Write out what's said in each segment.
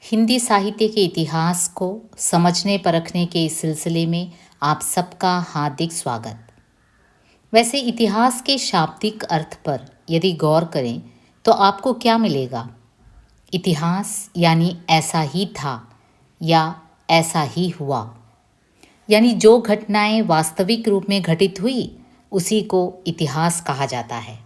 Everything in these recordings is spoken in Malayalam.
हिंदी साहित्य के इतिहास को समझने परखने के इस सिलसिले में आप सबका हार्दिक स्वागत। वैसे इतिहास के शाब्दिक अर्थ पर यदि गौर करें तो आपको क्या मिलेगा? इतिहास यानी ऐसा ही था या ऐसा ही हुआ, यानी जो घटनाएं वास्तविक रूप में घटित हुई उसी को इतिहास कहा जाता है।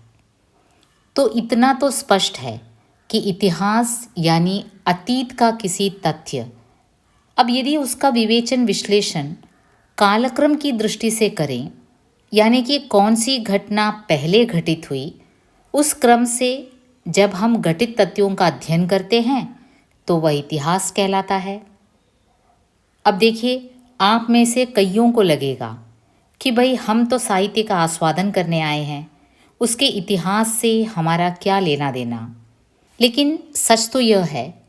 तो इतना तो स्पष्ट है कि इतिहास यानी अतीत का किसी तथ्य। अब यदि उसका विवेचन विश्लेषण कालक्रम की दृष्टि से करें, यानी कि कौन सी घटना पहले घटित हुई, उस क्रम से जब हम घटित तथ्यों का अध्ययन करते हैं तो वह इतिहास कहलाता है। अब देखिए, आप में से कईयों को लगेगा कि भाई हम तो साहित्य का आस्वादन करने आए हैं, उसके इतिहास से हमारा क्या लेना देना। लेकिन सच तो यह है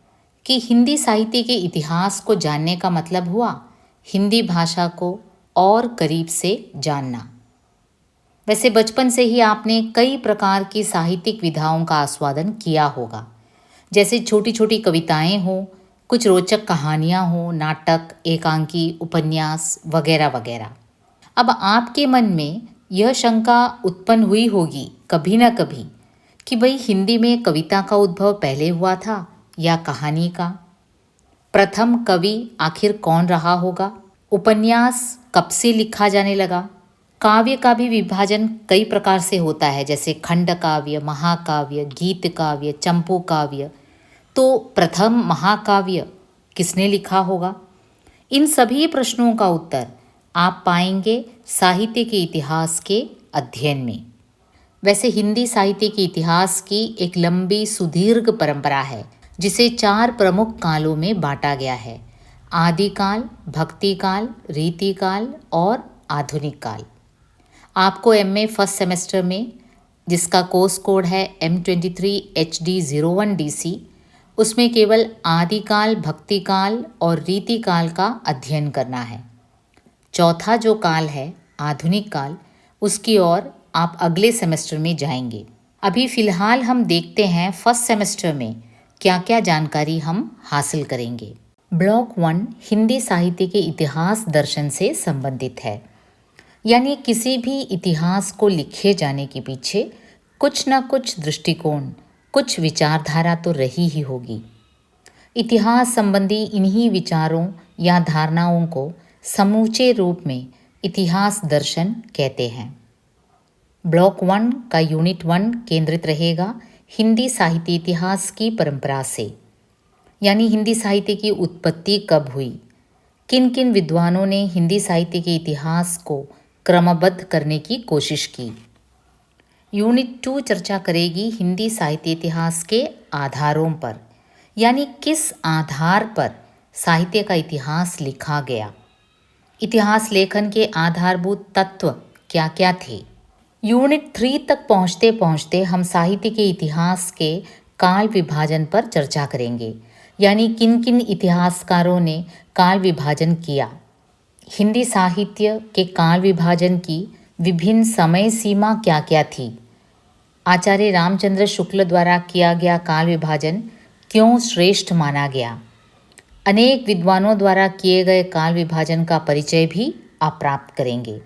कि हिंदी साहित्य के इतिहास को जानने का मतलब हुआ हिंदी भाषा को और करीब से जानना। वैसे बचपन से ही आपने कई प्रकार की साहित्यिक विधाओं का आस्वादन किया होगा, जैसे छोटी छोटी कविताएं हो, कुछ रोचक कहानियां हो, नाटक, एकांकी, उपन्यास वगैरह वगैरह। अब आपके मन में यह शंका उत्पन्न हुई होगी कभी ना कभी कि भाई हिंदी में कविता का उद्भव पहले हुआ था या कहानी का? प्रथम कवि आखिर कौन रहा होगा? उपन्यास कब से लिखा जाने लगा? काव्य का भी विभाजन कई प्रकार से होता है, जैसे खंड काव्य, महाकाव्य, गीत काव्य, चंपू काव्य। तो प्रथम महाकाव्य किसने लिखा होगा? इन सभी प्रश्नों का उत्तर आप पाएंगे साहित्य के इतिहास के अध्ययन में। वैसे हिंदी साहित्य के इतिहास की एक लंबी सुदीर्घ परंपरा है, जिसे 4 प्रमुख कालों में बांटा गया है: आदिकाल, भक्तिकाल, रीतिकाल और आधुनिक काल। आपको एमए फर्स्ट सेमेस्टर में, जिसका कोर्स कोड है M23HD01DC, उसमें केवल आदिकाल, भक्तिकाल और रीतिकाल का अध्ययन करना है। चौथा जो काल है, आधुनिक काल, उसकी ओर आप अगले सेमेस्टर में जाएंगे। अभी फ़िलहाल हम देखते हैं फर्स्ट सेमेस्टर में क्या क्या जानकारी हम हासिल करेंगे। ब्लॉक 1 हिंदी साहित्य के इतिहास दर्शन से संबंधित है, यानी किसी भी इतिहास को लिखे जाने के पीछे कुछ न कुछ दृष्टिकोण, कुछ विचारधारा तो रही ही होगी। इतिहास संबंधी इन्हीं विचारों या धारणाओं को समूचे रूप में इतिहास दर्शन कहते हैं। ब्लॉक 1 का यूनिट 1 केंद्रित रहेगा हिंदी साहित्य इतिहास की परंपरा से, यानी हिंदी साहित्य की उत्पत्ति कब हुई, किन किन विद्वानों ने हिंदी साहित्य के इतिहास को क्रमबद्ध करने की कोशिश की। यूनिट 2 चर्चा करेगी हिंदी साहित्य इतिहास के आधारों पर, यानी किस आधार पर साहित्य का इतिहास लिखा गया। इतिहास लेखन के आधारभूत तत्व क्या क्या थे। यूनिट 3 तक पहुँचते पहुँचते हम साहित्य के इतिहास के काल विभाजन पर चर्चा करेंगे, यानी किन किन इतिहासकारों ने काल विभाजन किया। हिंदी साहित्य के काल विभाजन की विभिन्न समय सीमा क्या क्या थी। आचार्य रामचंद्र शुक्ल द्वारा किया गया काल विभाजन क्यों श्रेष्ठ माना गया। अनेक विद्वानों द्वारा किए गए काल विभाजन का परिचय भी आप प्राप्त करेंगे।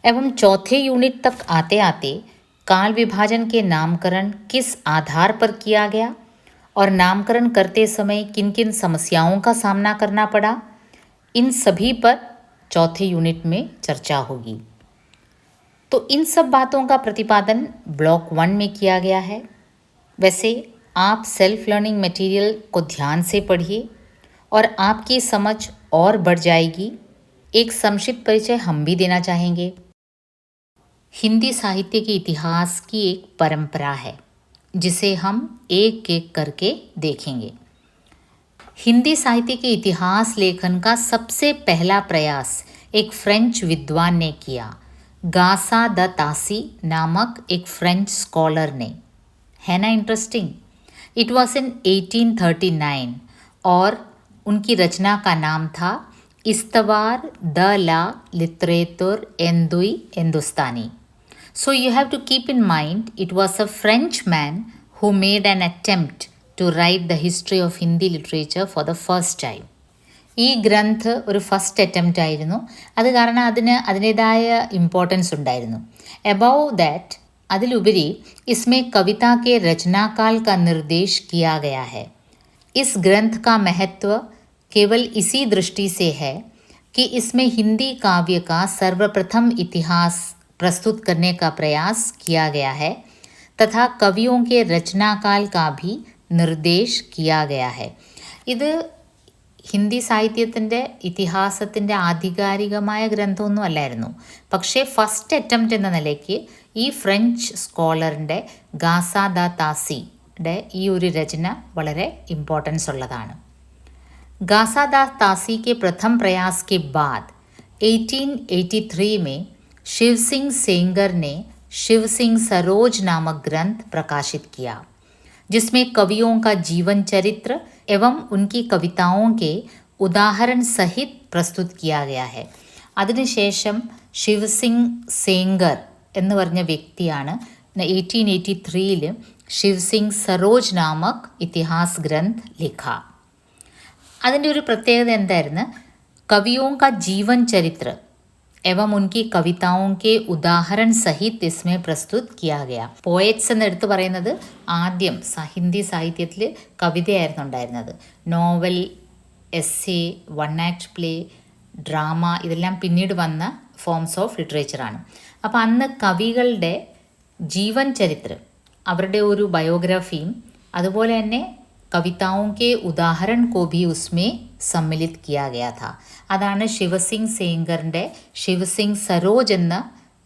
एवं चौथे यूनिट तक आते आते काल विभाजन के नामकरण किस आधार पर किया गया और नामकरण करते समय किन किन समस्याओं का सामना करना पड़ा, इन सभी पर चौथे यूनिट में चर्चा होगी। तो इन सब बातों का प्रतिपादन ब्लॉक 1 में किया गया है। वैसे आप सेल्फ लर्निंग मटेरियल को ध्यान से पढ़िए और आपकी समझ और बढ़ जाएगी। एक संक्षिप्त परिचय हम भी देना चाहेंगे। हिंदी साहित्य के इतिहास की एक परंपरा है, जिसे हम एक एक करके देखेंगे। हिंदी साहित्य के इतिहास लेखन का सबसे पहला प्रयास एक फ्रेंच विद्वान ने किया, गासा द तासी नामक एक फ्रेंच स्कॉलर ने। है ना इंटरेस्टिंग? इट वॉज इन 1839 और उनकी रचना का नाम था इस्तवार द ला लिटरेतुर एंदुई हिंदुस्तानी। So you have to keep in mind it was a French man who made an attempt to write the history of Hindi literature for the first time. ഈ ഗ്രന്ഥ് ഒരു ഫസ്റ്റ് അറ്റംപ്റ്റ് ആയിരുന്നു. അത് കാരണം അതിൻ്റേതായ ഇമ്പോർട്ടൻസ് ഉണ്ടായിരുന്നു. എബവ് ദാറ്റ്, അതിലുപരി इसमें कविता के रचनाकाल का निर्देश किया गया है. इस ग्रंथ का महत्व केवल इसी दृष्टि से है कि इसमें हिंदी काव्य का सर्वप्रथम इतिहास प्रस्तुत करने का प्रयास किया गया है तथा कवियों के रचनाकाल का भी निर्देश किया गया है. ഇത് ഹിന്ദി സാഹിത്യത്തിൻ്റെ ഇതിഹാസത്തിൻ്റെ ആധികാരികമായ ഗ്രന്ഥമൊന്നും അല്ലായിരുന്നു. പക്ഷേ ഫസ്റ്റ് അറ്റംപ്റ്റ് എന്ന നിലയ്ക്ക് ഈ ഫ്രഞ്ച് സ്കോളറിൻ്റെ ഗാസ ദ താസിയുടെ ഈ ഒരു രചന വളരെ ഇമ്പോർട്ടൻസ് ഉള്ളതാണ്. गासा दा तासी के प्रथम प्रयास के बाद 1883 में शिव सिंह सेंगर ने शिव सिंह सरोज नामक ग्रंथ प्रकाशित किया, जिसमें कवियों का जीवन चरित्र एवं उनकी कविताओं के उदाहरण सहित प्रस्तुत किया गया है. അതിനുശേഷം ശിവ് സിംഗ് സേങ്കർ എന്ന് പറഞ്ഞ വ്യക്തിയാണ് 1883 ശിവ് സിംഗ് സരോജ് നാമക് ഇതിഹാസ് ഗ്രന്ഥ് ലിഖ. അതിൻ്റെ ഒരു പ്രത്യേകത എന്തായിരുന്നു? കവിയോं का जीवन चरित्र एवं उनकी कविताओं के उदाहरण सहित इसमें प्रस्तुत किया गया. പോയറ്റ്സ് എന്നെടുത്ത് പറയുന്നത് ആദ്യം ഹിന്ദി സാഹിത്യത്തിൽ കവിതയായിരുന്നു ഉണ്ടായിരുന്നത്. Novel, essay, one act play, drama ഇതെല്ലാം പിന്നീട് വന്ന ഫോംസ് ഓഫ് ലിറ്ററേച്ചറാണ്. അപ്പോൾ അന്ന് കവികളുടെ ജീവൻ ചരിത്രം, അവരുടെ ഒരു ബയോഗ്രഫിയും അതുപോലെ തന്നെ കവിതാओं के उदाहरण को भी उसमें सम्मिलित किया गया था. അതാണ് ശിവസിംഗ് സേങ്കറിൻ്റെ ശിവസിംഗ് സരോജ് എന്ന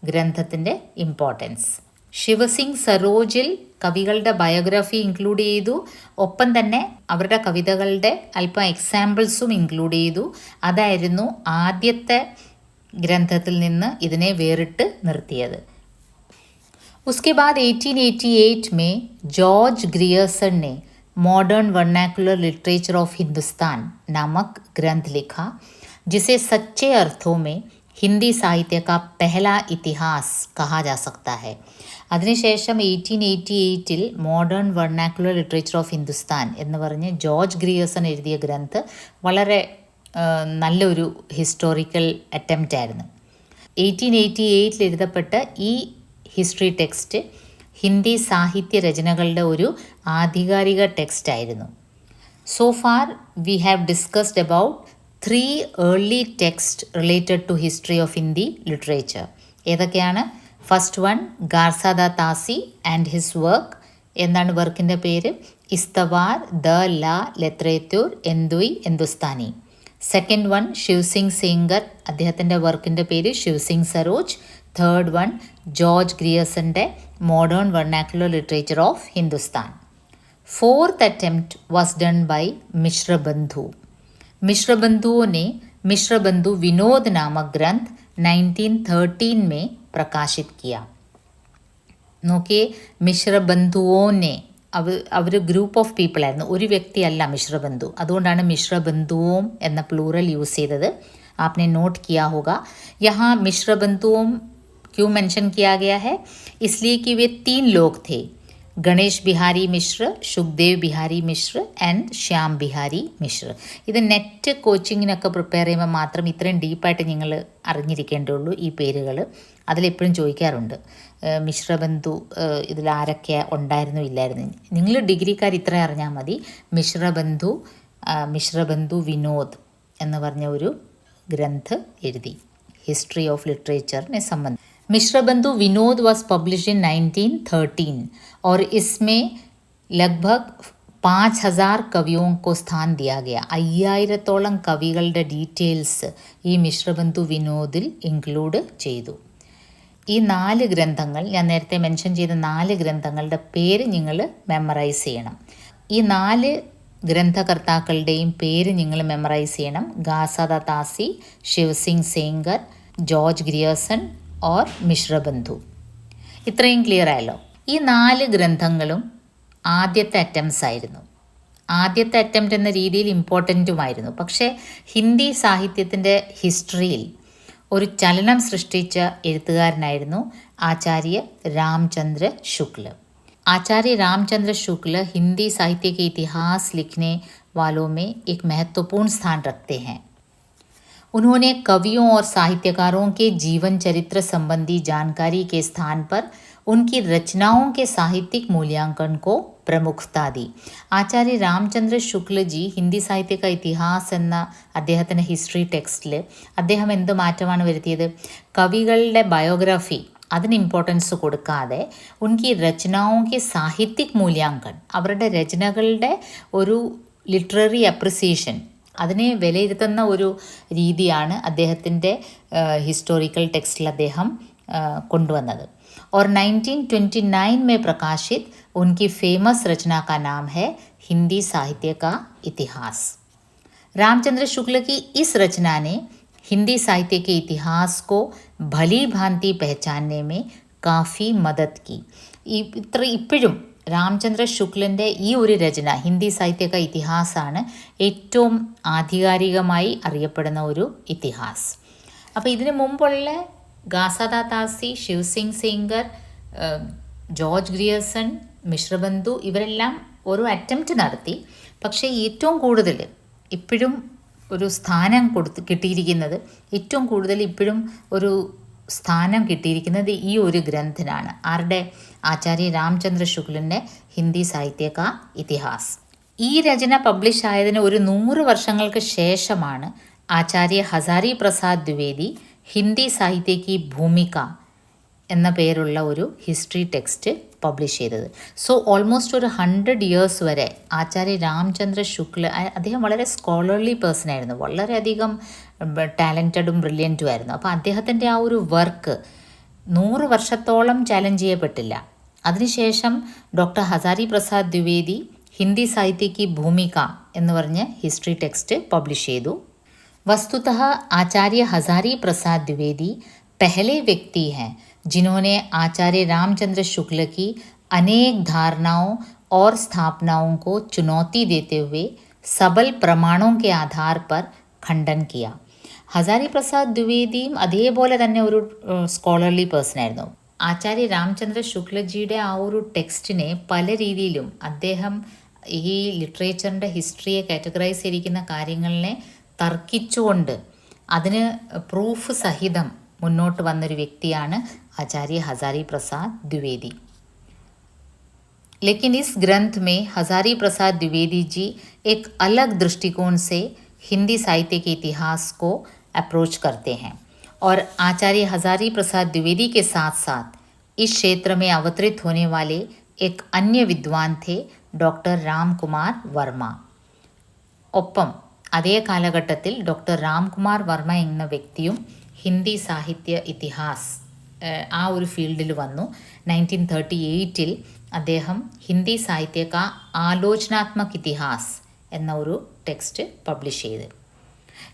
ഗ്രന്ഥത്തിൻ്റെ ഇമ്പോർട്ടൻസ്. ശിവസിംഗ് സരോജിൽ കവികളുടെ ബയോഗ്രഫി ഇൻക്ലൂഡ് ചെയ്തു. ഒപ്പം തന്നെ അവരുടെ കവിതകളുടെ അല്പം എക്സാമ്പിൾസും ഇൻക്ലൂഡ് ചെയ്തു. അതായിരുന്നു ആദ്യത്തെ ഗ്രന്ഥത്തിൽ നിന്ന് ഇതിനെ വേറിട്ട് നിർത്തിയത്. उसके बाद 1888 में जॉर्ज ग्रियर्सन ने modern vernacular literature of Hindustan नामक ग्रंथ लिखा, जिसे सच्चे अर्थों में हिंदी साहित्य का पहला इतिहास कहा जा सकता है. അതിനുശേഷം 1888 modern vernacular literature of Hindustan എന്ന് പറഞ്ഞ് ജോർജ് ഗ്രിയർസൺ എഴുതിയ ഗ്രന്ഥ് വളരെ നല്ലൊരു ഹിസ്റ്റോറിക്കൽ അറ്റംപ്റ്റ് ആയിരുന്നു. 1888 എഴുതപ്പെട്ട ഈ ഹിസ്റ്ററി ടെക്സ്റ്റ് ഹിന്ദി സാഹിത്യ രചനകളുടെ ഒരു ആധികാരിക ടെക്സ്റ്റ് ആയിരുന്നു. So far we have discussed about 3 early text related to history of Hindi literature. ഏതൊക്കെയാണ്? First one Garcin de Tassy and his work. എന്താണ് വർക്കിൻ്റെ പേര്? Histoire de la littérature hindouie hindoustanie. Second one Shiv Singh Sengar, അദ്ദേഹത്തിൻ്റെ വർക്കിൻ്റെ പേര് Shiv Singh Saroj. Third one George ഗ്രിയർസൻ്റെ modern vernacular literature of Hindustan. Fourth attempt was done by Mishrabandhu. मिश्रबंधुओं ने मिश्रबंधु विनोद नामक ग्रंथ 1913 में प्रकाशित किया. നോക്കിയേ, മിശ്രബന്ധുവോനെ അവർ ഗ്രൂപ്പ് ഓഫ് പീപ്പിൾ ആയിരുന്നു, ഒരു വ്യക്തിയല്ല മിശ്രബന്ധു. അതുകൊണ്ടാണ് മിശ്രബന്ധുവും എന്ന പ്ലൂറൽ യൂസ് ചെയ്തത്. आपने नोट किया होगा. यहाँ मिश्रबंधुओं क्यों मेंशन किया गया है? इसलिए कि वे 3 लोग थे, ഗണേഷ് ബിഹാരി മിശ്ര, ശുക്ദേവ് ബിഹാരി മിശ്ര ആൻഡ് ശ്യാം ബിഹാരി മിശ്ര. ഇത് നെറ്റ് കോച്ചിങ്ങിനൊക്കെ പ്രിപ്പയർ ചെയ്യുമ്പോൾ മാത്രം ഇത്രയും ഡീപ്പായിട്ട് നിങ്ങൾ അറിഞ്ഞിരിക്കേണ്ടുള്ളൂ ഈ പേരുകൾ. അതിലെപ്പോഴും ചോദിക്കാറുണ്ട് മിശ്രബന്ധു ഇതിൽ ആരൊക്കെ ഉണ്ടായിരുന്നു ഇല്ലായിരുന്നു. നിങ്ങൾ ഡിഗ്രിക്കാർ ഇത്രയും അറിഞ്ഞാൽ മതി. മിശ്രബന്ധു വിനോദ് എന്ന് പറഞ്ഞ ഒരു ഗ്രന്ഥ് എഴുതി ഹിസ്റ്ററി ഓഫ് ലിറ്ററേച്ചറിനെ സംബന്ധിച്ച്. Mishrabandhu Vinod was publish in 1913 और इसमें लगभग 5000 കവിയോं को स्थान दिया गया. 5000-ഓളം കവികളുടെ ഡീറ്റെയിൽസ് ഈ മിശ്രബന്ധു വിനോദിൽ ഇൻക്ലൂഡ് ചെയ്തു. ഈ 4 ഗ്രന്ഥങ്ങൾ, ഞാൻ നേരത്തെ മെൻഷൻ ചെയ്ത 4 ഗ്രന്ഥങ്ങളുടെ പേര് നിങ്ങൾ മെമ്മറൈസ് ചെയ്യണം. ഈ 4 ഗ്രന്ഥകർത്താക്കളുടെയും പേര് നിങ്ങൾ മെമ്മറൈസ് ചെയ്യണം. Garcin de Tassy, Shiv Singh Sengar, George Grierson or Mishrabandhu. ഇത്രയും ക്ലിയർ ആയല്ലോ. ഈ 4 ഗ്രന്ഥങ്ങളും ആദ്യത്തെ അറ്റംപ്റ്റ്സ് ആയിരുന്നു. ആദ്യത്തെ അറ്റംപ്റ്റ് എന്ന രീതിയിൽ ഇമ്പോർട്ടൻറ്റുമായിരുന്നു. പക്ഷേ ഹിന്ദി സാഹിത്യത്തിൻ്റെ ഹിസ്റ്ററിയിൽ ഒരു ചലനം സൃഷ്ടിച്ച എഴുത്തുകാരനായിരുന്നു ആചാര്യ രാംചന്ദ്ര ശുക്ല. आचार्य रामचंद्र शुक्ल हिंदी साहित्य के इतिहास लिखने वालों में एक महत्वपूर्ण स्थान रखते हैं। उन्होंने कवियों और साहित्यकारों के जीवन चरित्र संबंधी जानकारी के स्थान पर उनकी रचनाओं के साहित्यिक मूल्यांकन को പ്രമുഖത दी. ആചാര്യ രാമചന്ദ്ര ശുക്ലജി ഹിന്ദി സാഹിത്യ ഇതിഹാസ് എന്ന അദ്ദേഹത്തിൻ്റെ ഹിസ്റ്ററി ടെക്സ്റ്റിൽ അദ്ദേഹം എന്ത് മാറ്റമാണ് വരുത്തിയത്? കവികളുടെ ബയോഗ്രഫി അതിന് ഇമ്പോർട്ടൻസ് കൊടുക്കാതെ ഉनकी രചനാओं के സാഹിത്യिक മൂല്യാങ്കൻ, അവരുടെ രചനകളുടെ ഒരു ലിറ്റററി അപ്രിസിയേഷൻ, അതിനെ വിലയിരുത്തുന്ന ഒരു രീതിയാണ് അദ്ദേഹത്തിൻ്റെ ഹിസ്റ്റോറിക്കൽ ടെക്സ്റ്റിൽ അദ്ദേഹം കൊണ്ടുവന്നത്. और 1929 में प्रकाशित उनकी फेमस रचना का नाम है हिंदी साहित्य का इतिहास. रामचंद्र शुक्ल की इस रचना ने हिंदी साहित्य के इतिहास को भली भांति पहचानने में काफ़ी मदद की. ഇപ്പോഴും രാമചന്ദ്ര ശുക്ലൻ്റെ ഈ ഒരു രചന ഹിന്ദി സാഹിത്യ ക ഇതിഹാസാണ് ഏറ്റവും ആധികാരികമായി അറിയപ്പെടുന്ന ഒരു ഇതിഹാസ്. അപ്പോൾ ഇതിനു മുമ്പുള്ള ഗാസദാതാസി, ശിവസിംഗ് സെയ്ൻഗർ, ജോർജ് ഗ്രിയർസൺ, മിശ്രബന്ധു ഇവരെല്ലാം ഒരു അറ്റംപ്റ്റ് നടത്തി. പക്ഷേ ഏറ്റവും കൂടുതൽ ഇപ്പോഴും ഒരു സ്ഥാനം കിട്ടിയിരിക്കുന്നത്, ഏറ്റവും കൂടുതൽ ഇപ്പോഴും ഒരു സ്ഥാനം കിട്ടിയിരിക്കുന്നത് ഈ ഒരു ഗ്രന്ഥനാണ്. ആരുടെ? ആചാര്യ രാമചന്ദ്ര ശുക്ലിൻ്റെ ഹിന്ദി സാഹിത്യ കാ ഇതിഹാസ്. ഈ രചന പബ്ലിഷ് ആയതിന് ഒരു 100 വർഷങ്ങൾക്ക് ശേഷമാണ് ആചാര്യ ഹസാരി പ്രസാദ് ദ്വിവേദി ഹിന്ദി സാഹിത്യ കി ഭൂമിക എന്ന പേരുള്ള ഒരു ഹിസ്റ്ററി ടെക്സ്റ്റ് പബ്ലിഷ് ചെയ്തത്. സോ ഓൾമോസ്റ്റ് ഒരു 100 ഇയേഴ്സ് വരെ ആചാര്യ രാമചന്ദ്ര ശുക്ല, അദ്ദേഹം വളരെ സ്കോളർലി പേഴ്സൺ ആയിരുന്നു, വളരെയധികം ടാലൻറ്റഡും ബ്രില്യൻറ്റും ആയിരുന്നു. അപ്പോൾ അദ്ദേഹത്തിൻ്റെ ആ ഒരു വർക്ക് 100 വർഷത്തോളം ചാലഞ്ച് ചെയ്യപ്പെട്ടില്ല. അതിനുശേഷം ഡോക്ടർ ഹസാരി പ്രസാദ് ദ്വിവേദി ഹിന്ദി സാഹിത്യ കി ഭൂമിക എന്ന് പറഞ്ഞ് ഹിസ്റ്ററി ടെക്സ്റ്റ് പബ്ലിഷ് ചെയ്തു. वस्तुतः आचार्य हजारी प्रसाद द्विवेदी पहले व्यक्ति हैं जिन्होंने आचार्य रामचंद्र शुक्ल की अनेक धारणाओं और स्थापनाओं को चुनौती देते हुए सबल प्रमाणों के आधार पर खंडन किया. ഹസാരി പ്രസാദ് ദ്വിവേദിയും അതേപോലെ തന്നെ ഒരു സ്കോളർലി പേഴ്സൺ ആയിരുന്നു. ആചാര്യ രാമചന്ദ്ര ശുക്ലജിയുടെ ആ ഒരു ടെക്സ്റ്റിനെ പല രീതിയിലും അദ്ദേഹം ഈ ലിറ്ററേച്ചറിൻ്റെ ഹിസ്റ്ററിയെ കാറ്റഗറൈസ് ചെയ്തിരിക്കുന്ന കാര്യങ്ങളിനെ തർക്കിച്ചുകൊണ്ട് അതിന് പ്രൂഫ് സഹിതം മുന്നോട്ട് വന്നൊരു വ്യക്തിയാണ് आचार्य हजारी प्रसाद द्विवेदी. लेकिन इस ग्रंथ में हजारी प्रसाद द्विवेदी जी एक अलग दृष्टिकोण से हिंदी साहित्य के इतिहास को अप्रोच करते हैं और आचार्य हजारी प्रसाद द्विवेदी के साथ साथ इस क्षेत्र में अवतरित होने वाले एक अन्य विद्वान थे डॉक्टर राम कुमार वर्मा. ഒപ്പം അതേ കാലഘട്ടത്തിൽ ഡോക്ടർ രാംകുമാർ വർമ്മ എന്ന വ്യക്തിയും ഹിന്ദി സാഹിത്യ ഇതിഹാസ് ആ ഒരു ഫീൽഡിൽ വന്നു. 1938 അദ്ദേഹം ഹിന്ദി സാഹിത്യ കാ ആലോചനാത്മക് ഇതിഹാസ് എന്ന ഒരു ടെക്സ്റ്റ് പബ്ലിഷ് ചെയ്ത്.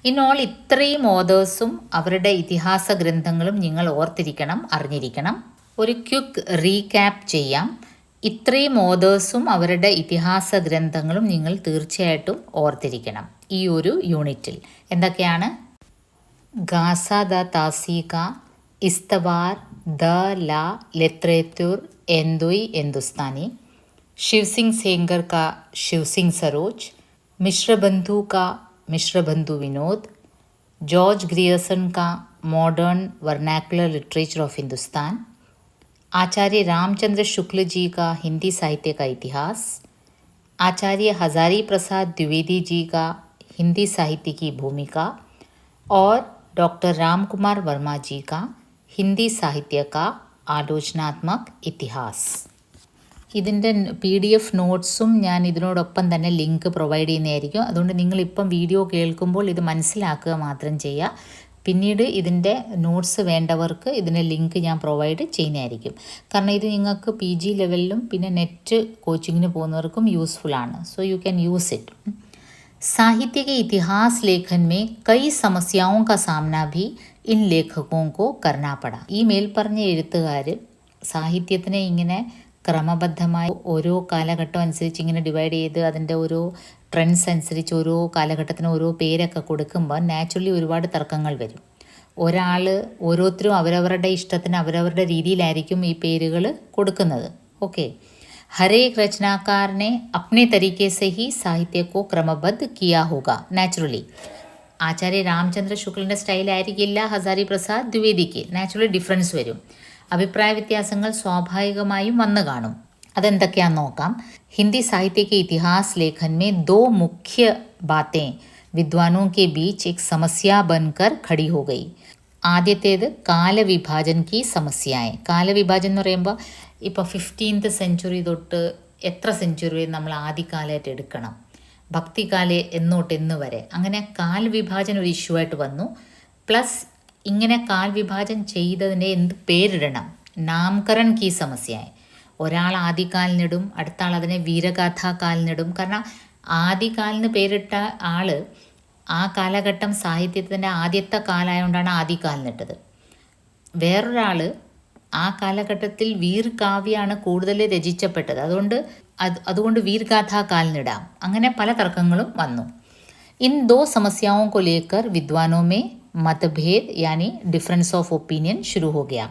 ഇന്നോൾ ഇത്രയും ഓതേഴ്സും അവരുടെ ഇതിഹാസ ഗ്രന്ഥങ്ങളും നിങ്ങൾ ഓർത്തിരിക്കണം, അറിഞ്ഞിരിക്കണം. ഒരു ക്വിക്ക് റീക്യാപ്പ് ചെയ്യാം. ഇത്രയും ഓതേഴ്സും അവരുടെ ഇതിഹാസ ഗ്രന്ഥങ്ങളും നിങ്ങൾ തീർച്ചയായിട്ടും ഓർത്തിരിക്കണം ഈ ഒരു യൂണിറ്റിൽ. എന്തൊക്കെയാണ്? ഗാസദാതാസി കാ इस्तवार द ला लिटरेचर एंदुई हिंदुस्तानी, शिवसिंग सेंगर का शिवसिंग सरोज, मिश्रबंधु का मिश्रबंधु विनोद, जॉर्ज ग्रियर्सन का modern vernacular literature of Hindustan, आचार्य रामचंद्र शुक्ल जी का हिंदी साहित्य का इतिहास, आचार्य हजारी प्रसाद द्विवेदी जी का हिंदी साहित्य की भूमिका और डॉक्टर रामकुमार वर्मा जी का ഹിന്ദി സാഹിത്യ കാ ആലോചനാത്മക് ഇതിഹാസ്. ഇതിൻ്റെ PDF നോട്ട്സും ഞാൻ ഇതിനോടൊപ്പം തന്നെ ലിങ്ക് പ്രൊവൈഡ് ചെയ്യുന്നതായിരിക്കും. അതുകൊണ്ട് നിങ്ങളിപ്പം വീഡിയോ കേൾക്കുമ്പോൾ ഇത് മനസ്സിലാക്കുക മാത്രം ചെയ്യുക. പിന്നീട് ഇതിൻ്റെ നോട്ട്സ് വേണ്ടവർക്ക് ഇതിൻ്റെ ലിങ്ക് ഞാൻ പ്രൊവൈഡ് ചെയ്യുന്നതായിരിക്കും. കാരണം ഇത് നിങ്ങൾക്ക് PG ലെവലിലും പിന്നെ നെറ്റ് കോച്ചിങ്ങിന് പോകുന്നവർക്കും യൂസ്ഫുള്ളാണ്. So you can use it. साहित्य के इतिहास लेखन में कई समस्याओं का सामना भी इन लेखकों को करना पड़ा. ഈ മേൽപ്പറഞ്ഞ എഴുത്തുകാർ സാഹിത്യത്തിനെ ഇങ്ങനെ ക്രമബദ്ധമായി ഓരോ കാലഘട്ടം അനുസരിച്ച് ഇങ്ങനെ ഡിവൈഡ് ചെയ്ത് അതിൻ്റെ ഓരോ ട്രെൻഡ്സ് അനുസരിച്ച് ഓരോ കാലഘട്ടത്തിന് ഓരോ പേരൊക്കെ കൊടുക്കുമ്പോൾ നാച്ചുറലി ഒരുപാട് തർക്കങ്ങൾ വരും. ഓരോരുത്തരും അവരവരുടെ ഇഷ്ടത്തിന് അവരവരുടെ രീതിയിലായിരിക്കും ഈ പേരുകൾ കൊടുക്കുന്നത്. ഓക്കെ. हर एक रचनाकार ने अपने तरीके से ही साहित्य को क्रमबद्ध किया होगा നാച്ചുറലി. ആചാര്യ രാമചന്ദ്ര ശുക്ലിൻ്റെ സ്റ്റൈലായിരിക്കില്ല ഹസാരി പ്രസാദ് ദ്വിവേദിക്ക്. നാച്ചുറലി ഡിഫറൻസ് വരും. അഭിപ്രായ വ്യത്യാസങ്ങൾ സ്വാഭാവികമായും വന്നു കാണും. അതെന്തൊക്കെയാണെന്ന് നോക്കാം. हिंदी साहित्य के इतिहास लेखन में दो मुख्य बातें विद्वानों के बीच एक समस्या बनकर खड़ी हो गई. ആദ്യത്തേത് കാലവിഭാജൻ കി സമസ്യയായ. കാലവിഭാജൻ എന്ന് പറയുമ്പോൾ ഇപ്പോൾ 15th സെഞ്ച്വറി തൊട്ട് എത്ര സെഞ്ച്വറി നമ്മൾ ആദ്യകാലമായിട്ട് എടുക്കണം, ഭക്തികാല എന്നോട്ട് എന്ന് വരെ, അങ്ങനെ കാൽവിഭാജൻ ഒരു ഇഷ്യൂ ആയിട്ട് വന്നു. പ്ലസ് ഇങ്ങനെ കാൽവിഭാജൻ ചെയ്തതിൻ്റെ എന്ത് പേരിടണം, നാമകരൺ കി സമസ്യയായ. ഒരാൾ ആദികാലിനിടും, അടുത്ത ആൾ അതിനെ വീരഗാഥാകാലിനിടും. കാരണം ആദികാലിന് പേരിട്ട ആൾ ആ കാലഘട്ടം സാഹിത്യത്തിൻ്റെ ആദ്യത്തെ കാലമായതുകൊണ്ടാണ് ആദികാലിനിട്ടത്. വേറൊരാൾ ആ കാലഘട്ടത്തിൽ വീർ കാവ്യമാണ് കൂടുതൽ രചിച്ചപ്പെട്ടത്, അതുകൊണ്ട് വീർഗാഥാകാലിനിടാം. അങ്ങനെ പല തർക്കങ്ങളും വന്നു. इन दो समस्याओं को लेकर विद्वानों में मतभेद यानी डिफरेंस ऑफ ओपिनियन शुरू हो गया.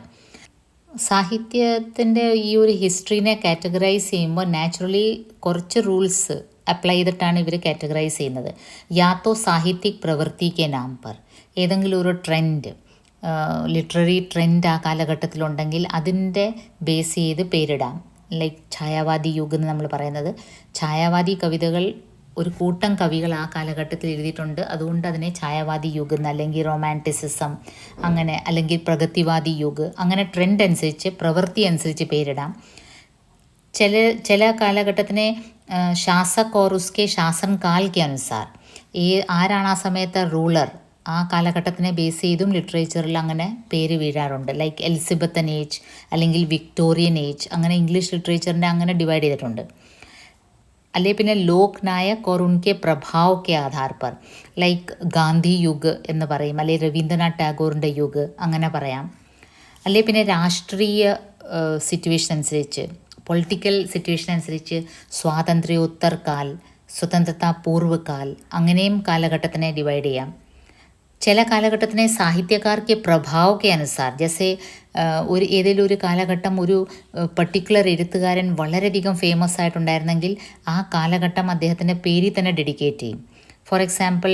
സാഹിത്യത്തിൻ്റെ ഈ ഒരു ഹിസ്റ്ററിനെ കാറ്റഗറൈസ് ചെയ്യുമ്പോൾ നാച്ചുറലി കുറച്ച് റൂൾസ് അപ്ലൈ ചെയ്തിട്ടാണ് ഇവർ കാറ്റഗറൈസ് ചെയ്യുന്നത്. യാത്തോ സാഹിത്യക് പ്രവൃത്തി കെ നാം പർ, ഏതെങ്കിലും ഒരു ട്രെൻഡ്, ലിറ്റററി ട്രെൻഡ് ആ കാലഘട്ടത്തിലുണ്ടെങ്കിൽ അതിൻ്റെ ബേസ് ചെയ്ത് പേരിടാം. ലൈക്ക് ഛായാവാദി യുഗ് എന്ന് നമ്മൾ പറയുന്നത്, ഛായാവാദി കവിതകൾ ഒരു കൂട്ടം കവികൾ ആ കാലഘട്ടത്തിൽ എഴുതിയിട്ടുണ്ട്, അതുകൊണ്ട് അതിനെ ഛായാവാദി യുഗ് എന്ന്, അല്ലെങ്കിൽ റൊമാൻറ്റിസിസം അങ്ങനെ, അല്ലെങ്കിൽ പ്രഗതിവാദി യുഗ്, അങ്ങനെ ട്രെൻഡ് അനുസരിച്ച് പ്രവൃത്തി അനുസരിച്ച് പേരിടാം. ചില കാലഘട്ടത്തിനെ ശാസക് ഓർ ഉസ്കെ ശാസൻ കാൽ കെ അനുസാർ, ആരാണ് ആ സമയത്ത് റൂളർ, ആ കാലഘട്ടത്തിനെ ബേസ് ചെയ്തും ലിറ്ററേച്ചറിൽ അങ്ങനെ പേര് വീഴാറുണ്ട്. ലൈക്ക് എലിസബത്തൻ ഏജ് അല്ലെങ്കിൽ വിക്ടോറിയൻ ഏജ്, അങ്ങനെ ഇംഗ്ലീഷ് ലിറ്ററേച്ചറിനെ അങ്ങനെ ഡിവൈഡ് ചെയ്തിട്ടുണ്ട്. അല്ലെ പിന്നെ ലോക് നായക് ഓർ ഉൻകെ പ്രഭാവ് കെ ആധാർ പർ, ലൈക്ക് ഗാന്ധി യുഗ് എന്ന് പറയും, അല്ലെ രവീന്ദ്രനാഥ് ടാഗോറിൻ്റെ യുഗ് അങ്ങനെ പറയാം. അല്ലെ പിന്നെ രാഷ്ട്രീയ സിറ്റുവേഷൻ അനുസരിച്ച്, പൊളിറ്റിക്കൽ സിറ്റുവേഷൻ അനുസരിച്ച് സ്വാതന്ത്ര്യോത്തർ കാൽ, സ്വതന്ത്രതാ പൂർവ്വ കാൽ, അങ്ങനെയും കാലഘട്ടത്തിനെ ഡിവൈഡ് ചെയ്യാം. ചില കാലഘട്ടത്തിനെ സാഹിത്യകാർ കെ പ്രഭാവ് കെ അനുസാർ, ജैसे ഏതെങ്കിലും ഒരു കാലഘട്ടം ഒരു പർട്ടിക്കുലർ എഴുത്തുകാരൻ വളരെയധികം ഫേമസ് ആയിട്ടുണ്ടായിരുന്നെങ്കിൽ ആ കാലഘട്ടം അദ്ദേഹത്തിൻ്റെ പേരിൽ തന്നെ ഡെഡിക്കേറ്റ് ചെയ്യും. ഫോർ എക്സാമ്പിൾ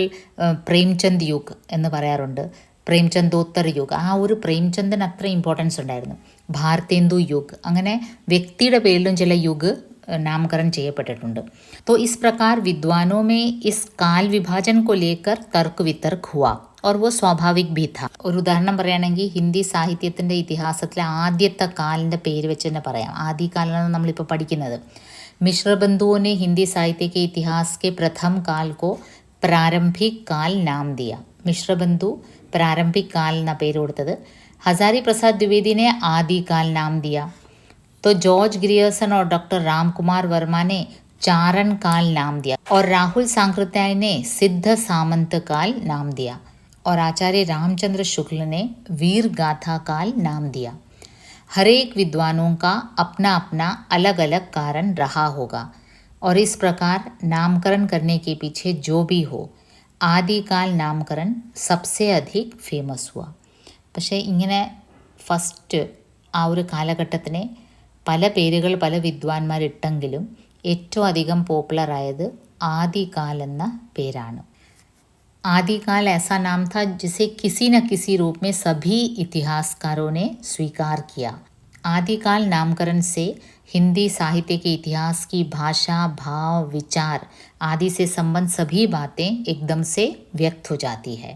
പ്രേംചന്ദ് യുഗ് എന്ന് പറയാറുണ്ട്, പ്രേംചന്ദോത്തർ യുഗ്, ആ ഒരു പ്രേംചന്ദിന് അത്ര ഇമ്പോർട്ടൻസ് ഉണ്ടായിരുന്നു. ഭാരതേന്ദു യുഗ്, അങ്ങനെ വ്യക്തിയുടെ പേരിലും ചില യുഗ് नामकरण ചെയ്യപ്പെട്ടിട്ടുണ്ട്. तो इस प्रकार विद्वानों में इस काल विभाजन को लेकर तर्क वितर्क हुआ और वो स्वाभाविक भी था. ഒരു ഉദാഹരണം പറയുകയാണെങ്കിൽ ഹിന്ദി സാഹിത്യത്തിൻ്റെ ഇതിഹാസത്തിലെ ആദ്യത്തെ കാലിൻ്റെ പേര് വെച്ച് തന്നെ പറയാം. ആദികാലാണ് നമ്മളിപ്പോൾ പഠിക്കുന്നത്. मिश्रबंधुओं ने हिंदी साहित्य के इतिहास के प्रथम काल को प्रारंभिक काल नाम दिया. मिश्रबंधु प्रारंभिक काल എന്ന പേര് കൊടുത്തത്. हजारी प्रसाद द्विवेदी ने आदिकाल नाम दिया. तो जॉर्ज ग्रियर्सन और डॉक्टर राम कुमार वर्मा ने चारण काल नाम दिया और राहुल सांकृत्याय ने सिद्ध सामंत काल नाम दिया और आचार्य रामचंद्र शुक्ल ने वीर गाथा काल नाम दिया. हर एक विद्वानों का अपना अपना अलग अलग कारण रहा होगा और इस प्रकार नामकरण करने के पीछे जो भी हो आदिकाल नामकरण सबसे अधिक फेमस हुआ. പക്ഷേ ഇങ്ങനെ ഫസ്റ്റ് ആ ഒരു കാലഘട്ടത്തിനെ പല പേരുകൾ പല വിദ്വാൻമാരിട്ടെങ്കിലും ഏറ്റവും അധികം പോപ്പുലറായത് ആദികാൽ എന്ന പേരാണ്. आदिकाल ऐसा नाम था जिसे किसी न किसी रूप में सभी इतिहासकारों ने स्वीकार किया. आदिकाल नामकरण से हिंदी साहित्य के इतिहास की भाषा, भाव, विचार आदि से संबंध सभी बातें एकदम से व्यक्त हो जाती है.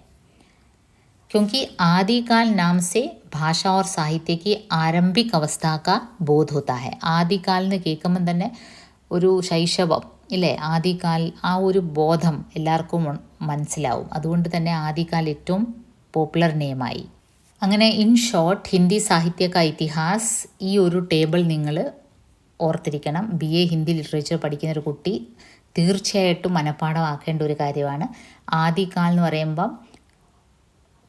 क्योंकि आदिकाल नाम से ഭാഷ और സാഹിത്യ की ആരംഭിക അവസ്ഥ का बोध होता है. ആദികാൽ എന്ന് കേൾക്കുമ്പം തന്നെ ഒരു ശൈശവം ഇല്ലേ, ആദികാൽ, ആ ഒരു ബോധം എല്ലാവർക്കും മനസ്സിലാവും. അതുകൊണ്ട് തന്നെ ആദികാൽ ഏറ്റവും പോപ്പുലർ നെയിമായി. അങ്ങനെ ഇൻ ഷോർട്ട് ഹിന്ദി സാഹിത്യ കാ ഇതിഹാസ്, ഈ ഒരു ടേബിൾ നിങ്ങൾ ഓർത്തിരിക്കണം. BA ഹിന്ദി ലിറ്ററേച്ചർ പഠിക്കുന്ന ഒരു കുട്ടി തീർച്ചയായിട്ടും മനഃപ്പാഠമാക്കേണ്ട ഒരു കാര്യമാണ്. ആദികാൽ എന്ന് പറയുമ്പം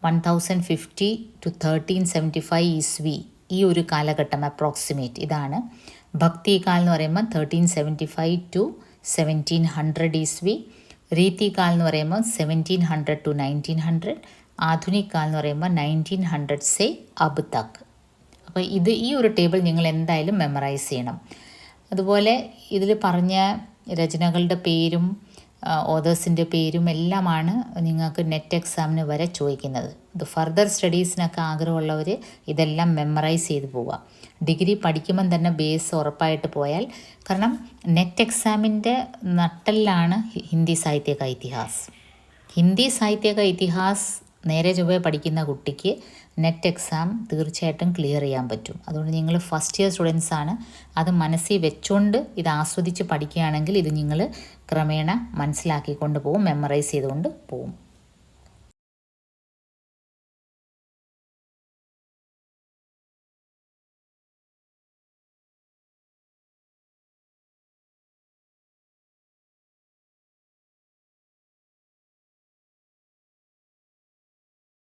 1050 to 1375 ഈസ്വി, ഈ ഒരു കാലഘട്ടം അപ്രോക്സിമേറ്റ് ഇതാണ്. ഭക്തികാൽ എന്ന് പറയുമ്പോൾ 1375 to 1700 ഈസ്വി. രീതികാൽ എന്ന് പറയുമ്പോൾ 1700 to 1900. ആധുനിക് കാൽ എന്ന് പറയുമ്പോൾ 1900 സെ അബ് തക്. അപ്പോൾ ഈ ഒരു ടേബിൾ നിങ്ങൾ എന്തായാലും മെമ്മറൈസ് ചെയ്യണം. അതുപോലെ ഇതിൽ പറഞ്ഞ രചനകളുടെ പേരും ഓതേഴ്സിൻ്റെ പേരും എല്ലാമാണ് നിങ്ങൾക്ക് നെറ്റ് എക്സാമിന് വരെ ചോദിക്കുന്നത്. ഇത് ഫർദർ സ്റ്റഡീസിനൊക്കെ ആഗ്രഹമുള്ളവർ ഇതെല്ലാം മെമ്മറൈസ് ചെയ്ത് പോവുക. ഡിഗ്രി പഠിക്കുമ്പം തന്നെ ബേസ് ഉറപ്പായിട്ട് പോയാൽ, കാരണം നെറ്റ് എക്സാമിൻ്റെ നട്ടെല്ലാണ് ഹിന്ദി സാഹിത്യ കാ ഇതിഹാസ്. ഹിന്ദി സാഹിത്യ കാ ഇതിഹാസ് നേരെ ചൊവ്വേ പഠിക്കുന്ന കുട്ടിക്ക് നെറ്റ് എക്സാം തീർച്ചയായിട്ടും ക്ലിയർ ചെയ്യാൻ പറ്റും. അതുകൊണ്ട് നിങ്ങൾ ഫസ്റ്റ് ഇയർ സ്റ്റുഡൻസ് ആണ്, അത് മനസ്സിൽ വെച്ചുകൊണ്ട് ഇത് ആസ്വദിച്ച് പഠിക്കുകയാണെങ്കിൽ ഇത് നിങ്ങൾ ക്രമേണ മനസ്സിലാക്കിക്കൊണ്ട് പോവും, മെമ്മറൈസ് ചെയ്തുകൊണ്ട് പോവും.